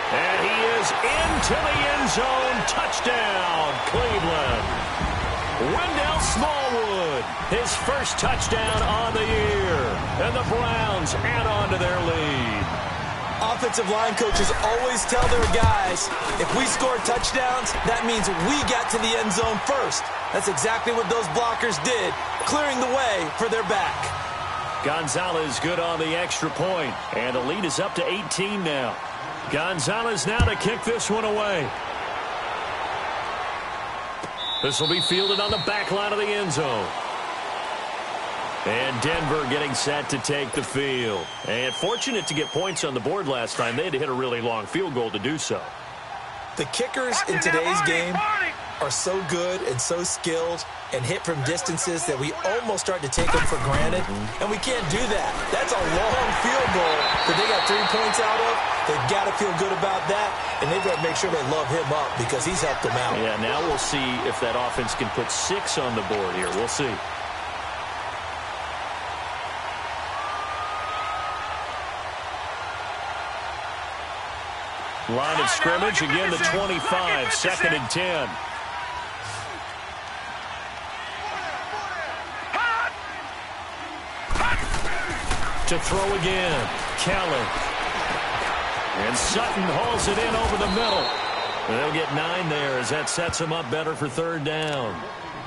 And he is into the end zone. Touchdown, Cleveland. Wendell Smallwood, his first touchdown on the year. And the Browns add on to their lead. Offensive line coaches always tell their guys, if we score touchdowns, that means we got to the end zone first. That's exactly what those blockers did, clearing the way for their back. Gonzalez good on the extra point, and the lead is up to 18 now. Gonzalez now to kick this one away. This will be fielded on the back line of the end zone. And Denver getting set to take the field. And fortunate to get points on the board last time. They had to hit a really long field goal to do so. The kickers in today's game are so good and so skilled and hit from distances that we almost start to take them for granted. And we can't do that. That's a long field goal that they got 3 points out of. They've got to feel good about that, and they've got to make sure they love him up because he's helped them out. Yeah, now we'll see if that offense can put 6 on the board here. We'll see. Line of scrimmage, again the 25, 2nd and 10. To throw again, Kelly. And Sutton hauls it in over the middle. They'll get 9 there as that sets them up better for third down.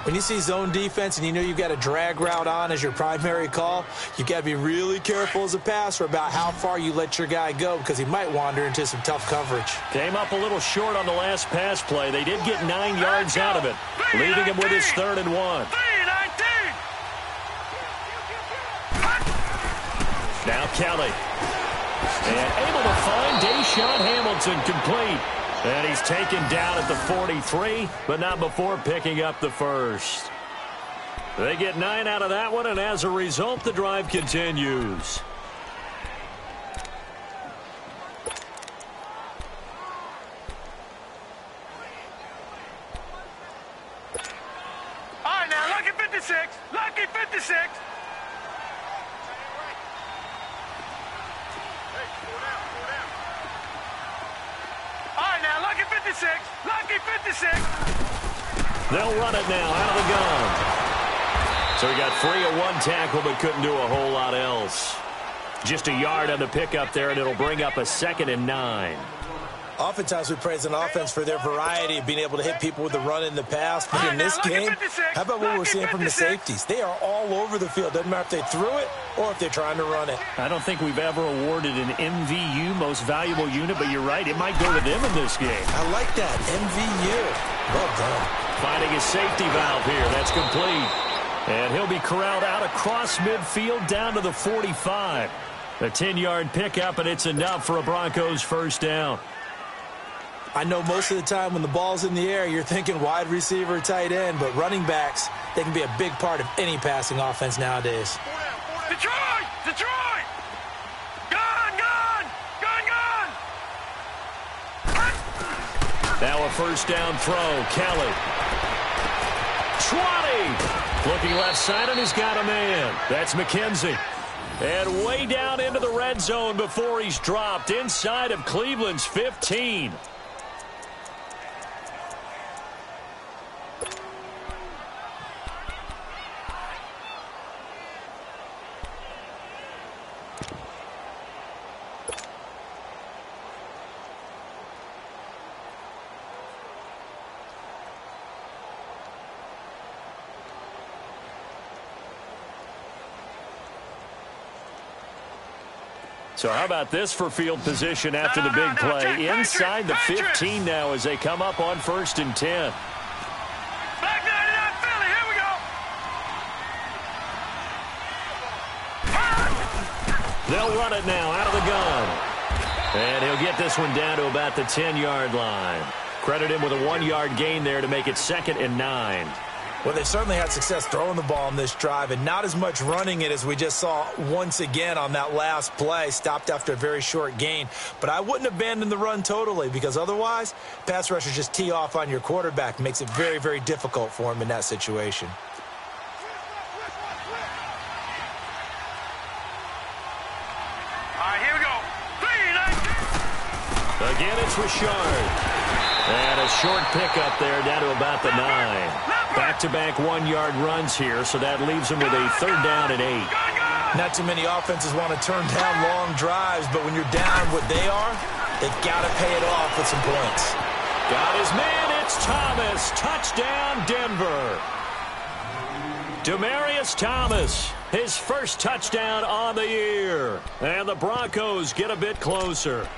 When you see zone defense and you know you've got a drag route on as your primary call, you've got to be really careful as a passer about how far you let your guy go because he might wander into some tough coverage. Came up a little short on the last pass play. They did get 9 yards out of it, leaving him with his 3rd and 1. Now Kelly. And able to find Deshaun Hamilton complete. And he's taken down at the 43, but not before picking up the first. They get 9 out of that one, and as a result, the drive continues. All right, now, lucky 56. Lucky 56. 56. Lucky 56. They'll run it now out of the gun. So he got free of one tackle but couldn't do a whole lot else. Just a yard on the pickup there, and it'll bring up a 2nd and 9. Oftentimes we praise an offense for their variety of being able to hit people with the run and the pass. But in this game, how about what we're seeing from the safeties? They are all over the field. Doesn't matter if they threw it or if they're trying to run it. I don't think we've ever awarded an MVU, most valuable unit, but you're right, it might go to them in this game. I like that, MVU. Well done. Finding a safety valve here. That's complete. And he'll be corralled out across midfield down to the 45. A 10-yard pickup, and it's enough for a Broncos first down. I know most of the time when the ball's in the air, you're thinking wide receiver, tight end, but running backs, they can be a big part of any passing offense nowadays. Detroit! Detroit! Gun! Gun! Gun! Gun! Now a first down throw. Kelly. 20! Looking left side, and he's got a man. That's McKenzie. And way down into the red zone before he's dropped inside of Cleveland's 15. So how about this for field position after the big play? Inside the 15 now as they come up on 1st and 10. Black 99 Philly, here we go. They'll run it now out of the gun. And he'll get this one down to about the 10-yard line. Credit him with a 1-yard gain there to make it 2nd and 9. Well, they certainly had success throwing the ball on this drive and not as much running it as we just saw once again on that last play. Stopped after a very short gain. But I wouldn't abandon the run totally because otherwise, pass rushers just tee off on your quarterback. Makes it very, very difficult for him in that situation. All right, here we go. 3, 9. Again, it's Richard. And a short pickup there down to about the 9. Back-to-back 1-yard runs here, so that leaves him with a 3rd down and 8. Not too many offenses want to turn down long drives, but when you're down what they are, they've got to pay it off with some points. Got his man, it's Thomas. Touchdown, Denver. Demaryius Thomas, his first touchdown on the year. And the Broncos get a bit closer.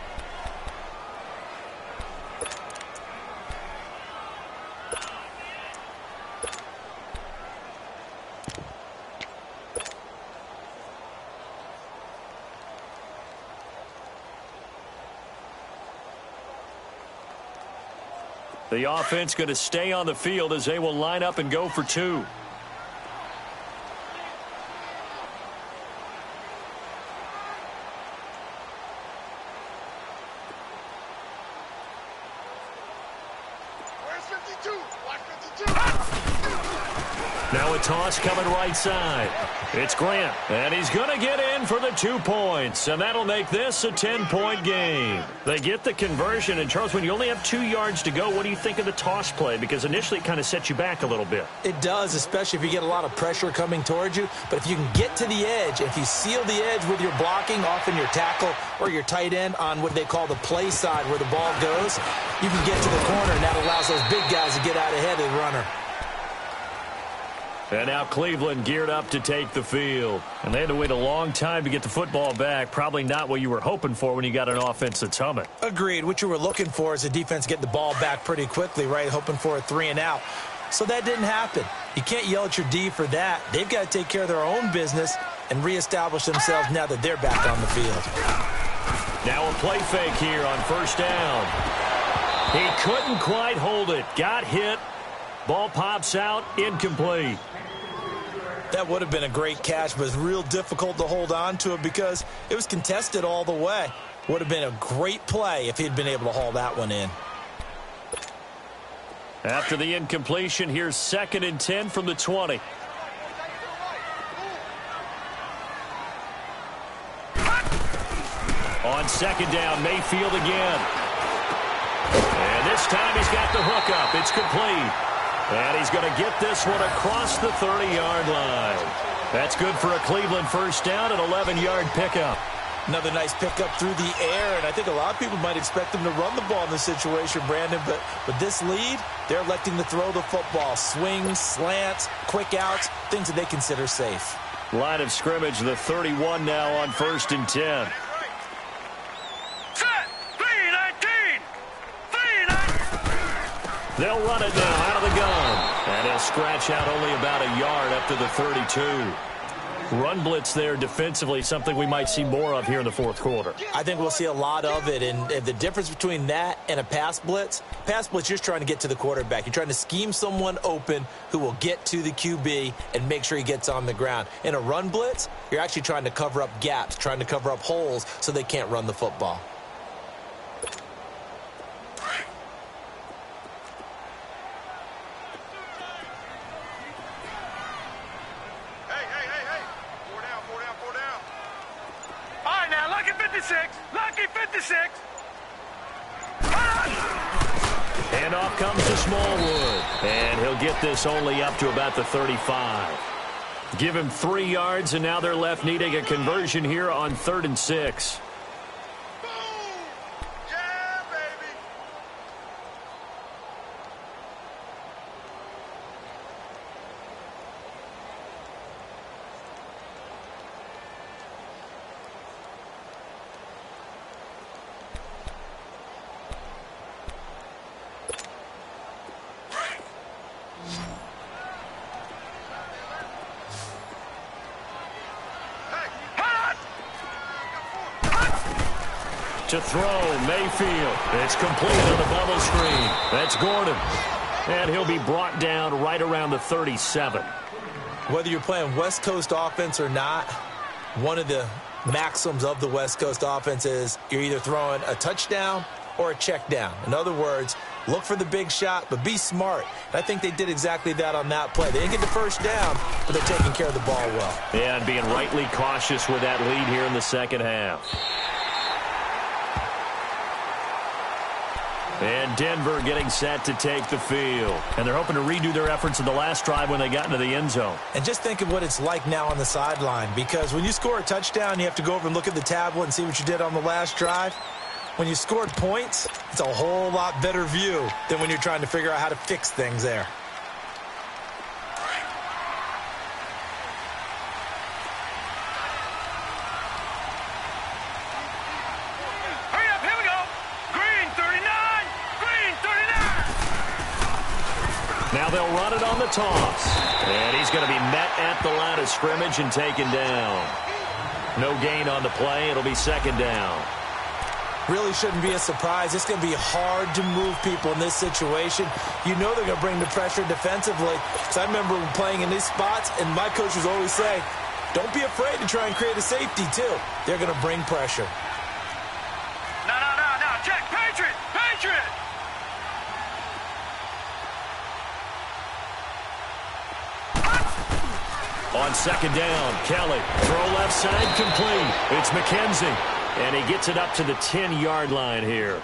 The offense going to stay on the field as they will line up and go for 2. Where's 52? Watch 52. Now a toss coming right side. It's Grant, and he's going to get in for the 2 points, and that'll make this a 10-point game. They get the conversion, and Charles, when you only have 2 yards to go, what do you think of the toss play? Because initially it kind of sets you back a little bit. It does, especially if you get a lot of pressure coming towards you. But if you can get to the edge, if you seal the edge with your blocking, often your tackle or your tight end on what they call the play side where the ball goes, you can get to the corner, and that allows those big guys to get out ahead of the runner. And now Cleveland geared up to take the field. And they had to wait a long time to get the football back. Probably not what you were hoping for when you got an offense that's humming. Agreed. What you were looking for is a defense getting the ball back pretty quickly, right? Hoping for a 3 and out. So that didn't happen. You can't yell at your D for that. They've got to take care of their own business and reestablish themselves now that they're back on the field. Now a play fake here on 1st down. He couldn't quite hold it. Got hit. Ball pops out. Incomplete. That would have been a great catch, but it's real difficult to hold on to it because it was contested all the way. Would have been a great play if he'd been able to haul that one in. After the incompletion, here's 2nd and 10 from the 20. On 2nd down, Mayfield again. And this This time he's got the hook up. It's complete. And he's going to get this one across the 30-yard line. That's good for a Cleveland first down, an 11-yard pickup. Another nice pickup through the air, and I think a lot of people might expect them to run the ball in this situation, Brandon, but with this lead, they're electing to throw the football. Swings, slants, quick outs, things that they consider safe. Line of scrimmage, the 31 now on 1st and 10. Set. 3-19. 3-19. They'll run it now out of the gun. And he'll scratch out only about a yard up to the 32. Run blitz there defensively, something we might see more of here in the fourth quarter. I think we'll see a lot of it, and the difference between that and a pass blitz, you're just trying to get to the quarterback. You're trying to scheme someone open who will get to the QB and make sure he gets on the ground. In a run blitz, you're actually trying to cover up gaps, trying to cover up holes so they can't run the football. Lucky 56. And off comes to Smallwood. And he'll get this only up to about the 35. Give him 3 yards, and now they're left needing a conversion here on 3rd and 6. To throw, Mayfield. It's complete on the bubble screen. That's Gordon. And he'll be brought down right around the 37. Whether you're playing West Coast offense or not, one of the maxims of the West Coast offense is you're either throwing a touchdown or a check down. In other words, look for the big shot, but be smart. And I think they did exactly that on that play. They didn't get the first down, but they're taking care of the ball well. Yeah, and being rightly cautious with that lead here in the second half. And Denver getting set to take the field. And they're hoping to redo their efforts in the last drive when they got into the end zone. And just think of what it's like now on the sideline, because when you score a touchdown, you have to go over and look at the tablet and see what you did on the last drive. When you scored points, it's a whole lot better view than when you're trying to figure out how to fix things there. Now they'll run it on the toss. And he's going to be met at the line of scrimmage and taken down. No gain on the play. It'll be 2nd down. Really shouldn't be a surprise. It's going to be hard to move people in this situation. You know they're going to bring the pressure defensively. So I remember playing in these spots, and my coaches always say, don't be afraid to try and create a safety, too. They're going to bring pressure. No. Check. Patriot. On 2nd down, Kelly. Throw left side, complete. It's McKenzie. And he gets it up to the 10-yard line here.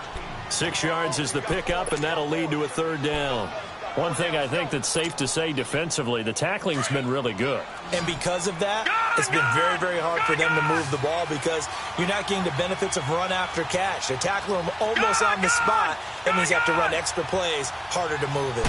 6 yards is the pickup, and that'll lead to a 3rd down. One thing I think that's safe to say defensively, the tackling's been really good. And because of that, it's been very, very hard for them to move the ball because you're not getting the benefits of run after catch. They're tackling them almost on the spot. That means you have to run extra plays, harder to move it.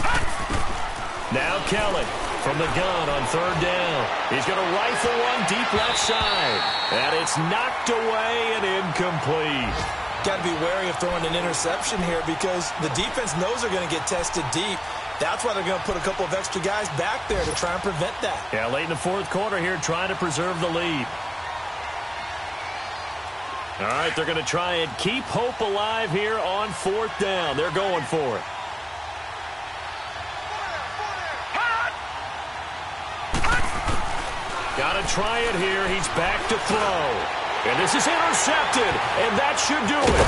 Now Kelly from the gun on 3rd down. He's going to rifle one deep left side. And it's knocked away and incomplete. Got to be wary of throwing an interception here because the defense knows they're going to get tested deep. That's why they're going to put a couple of extra guys back there to try and prevent that. Yeah, late in the 4th quarter here, trying to preserve the lead. All right, they're going to try and keep hope alive here on 4th down. They're going for it. Got to try it here. He's back to throw. And this is intercepted, and that should do it.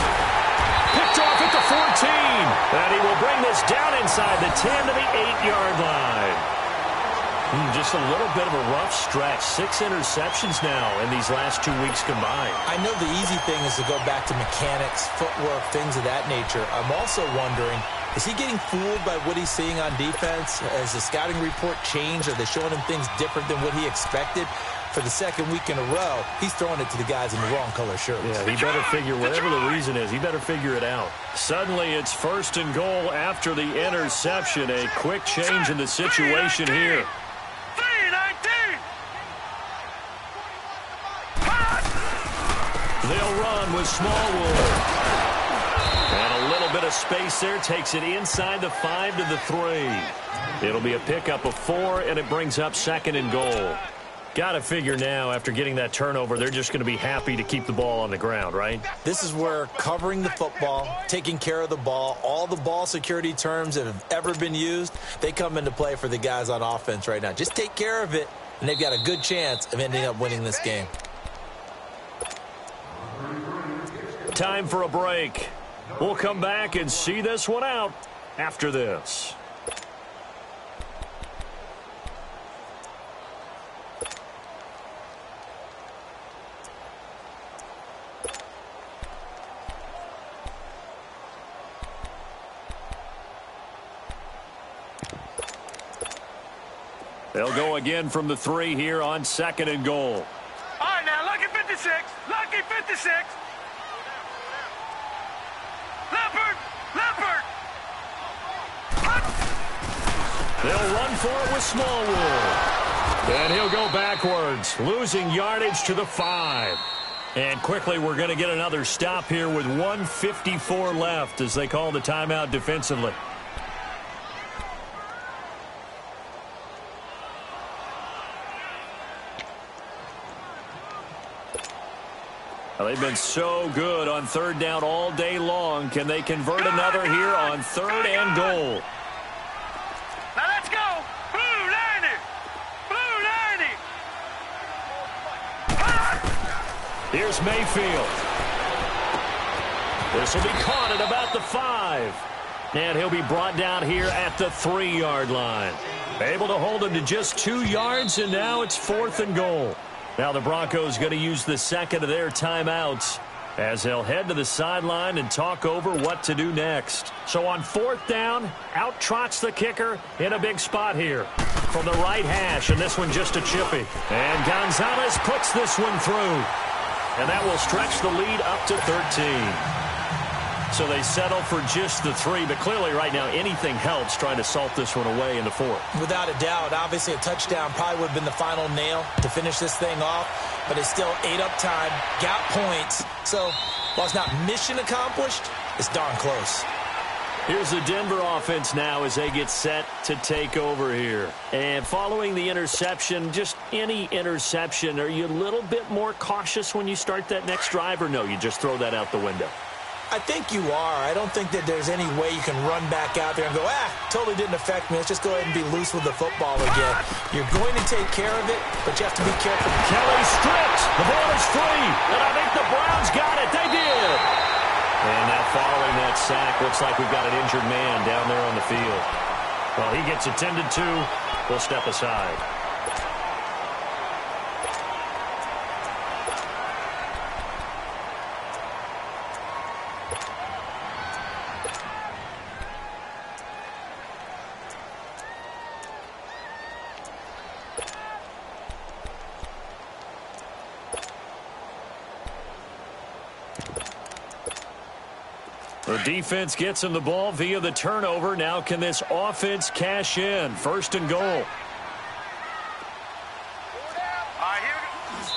Picked off at the 14. And he will bring this down inside the 10 to the 8-yard line. Just a little bit of a rough stretch. 6 interceptions now in these last 2 weeks combined. I know the easy thing is to go back to mechanics, footwork, things of that nature. I'm also wondering, is he getting fooled by what he's seeing on defense? Has the scouting report changed? Are they showing him things different than what he expected? For the second week in a row, he's throwing it to the guys in the wrong color shirts. Yeah, he better figure, whatever the reason is, he better figure it out. Suddenly, it's 1st and goal after the interception. A quick change in the situation here. 319. They'll run with Smallwood. And a little bit of space there takes it inside the 5 to the 3. It'll be a pickup of 4, and it brings up 2nd and goal. Got to figure now, after getting that turnover, they're just going to be happy to keep the ball on the ground, right? This is where covering the football, taking care of the ball, all the ball security terms that have ever been used, they come into play for the guys on offense right now. Just take care of it, and they've got a good chance of ending up winning this game. Time for a break. We'll come back and see this one out after this. They'll go again from the 3 here on 2nd and goal. All right, now, lucky 56. Lucky 56. Leopard. Leopard. They'll run for it with Smallwood. And he'll go backwards, losing yardage to the 5. And quickly, we're going to get another stop here with 1:54 left as they call the timeout defensively. Well, they've been so good on 3rd down all day long. Can they convert another here on 3rd and goal? Now let's go. Blue 90. Blue 90. Here's Mayfield. This will be caught at about the 5. And he'll be brought down here at the 3-yard line. Able to hold him to just 2 yards, and now it's 4th and goal. Now the Broncos going to use the 2nd of their timeouts as they'll head to the sideline and talk over what to do next. So on 4th down, out trots the kicker in a big spot here from the right hash, and this one just a chippy. And Gonzalez puts this one through, and that will stretch the lead up to 13. So they settle for just the 3, but clearly right now anything helps trying to salt this one away in the 4th. Without a doubt, obviously a touchdown probably would have been the final nail to finish this thing off, but it's still ate up time, got points. So while it's not mission accomplished, it's darn close. Here's the Denver offense now as they get set to take over here. And following the interception, just any interception, are you a little bit more cautious when you start that next drive, or no, you just throw that out the window? I think you are. I don't think that there's any way you can run back out there and go, totally didn't affect me. Let's just go ahead and be loose with the football again. You're going to take care of it, but you have to be careful. Kelly stripped. The ball is free, and I think the Browns got it. They did. And now following that sack, looks like we've got an injured man down there on the field. Well, he gets attended to. We'll step aside. The defense gets him the ball via the turnover. Now can this offense cash in? 1st and goal.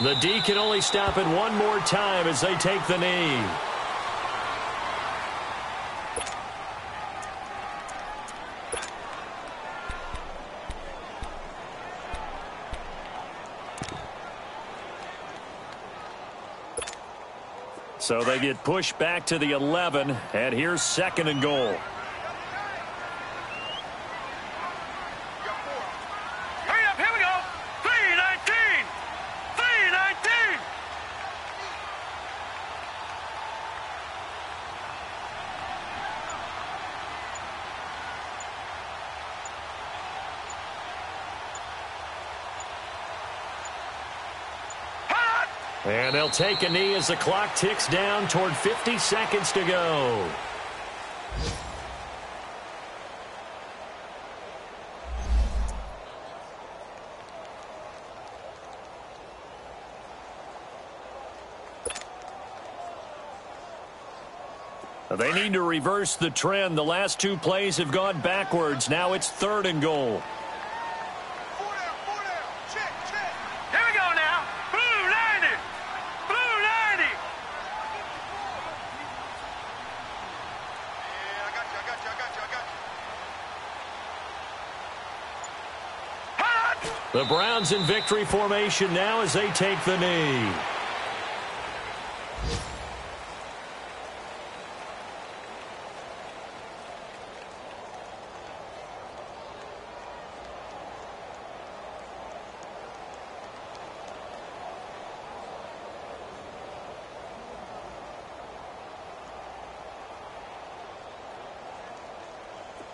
The D can only stop it one more time as they take the knee. So they get pushed back to the 11, and here's 2nd and goal. Hurry up, here we go. 319. 319. And they'll take a knee as the clock ticks down toward 50 seconds to go. They need to reverse the trend. The last two plays have gone backwards. Now it's 3rd and goal. Four down. Check. Here we go now. Blue 90. Blue 90. Yeah, I got you. The Browns in victory formation now as they take the knee.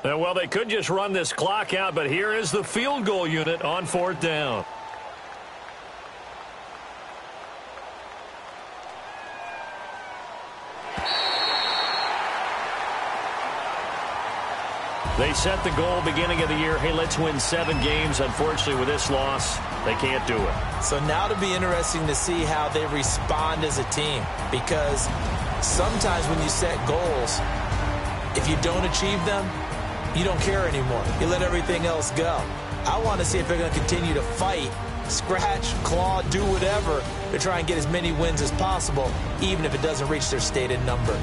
Well, they could just run this clock out, but here is the field goal unit on 4th down. They set the goal beginning of the year. Hey, let's win 7 games. Unfortunately, with this loss, they can't do it. So now it'll be interesting to see how they respond as a team, because sometimes when you set goals, if you don't achieve them, you don't care anymore. You let everything else go. I want to see if they're going to continue to fight, scratch, claw, do whatever to try and get as many wins as possible, even if it doesn't reach their stated number.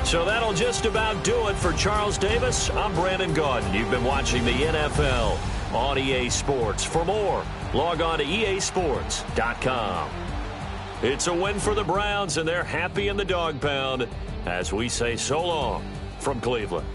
So that'll just about do it for Charles Davis. I'm Brandon Gaudin. You've been watching the NFL on EA Sports. For more, log on to easports.com. It's a win for the Browns, and they're happy in the dog pound as we say so long from Cleveland.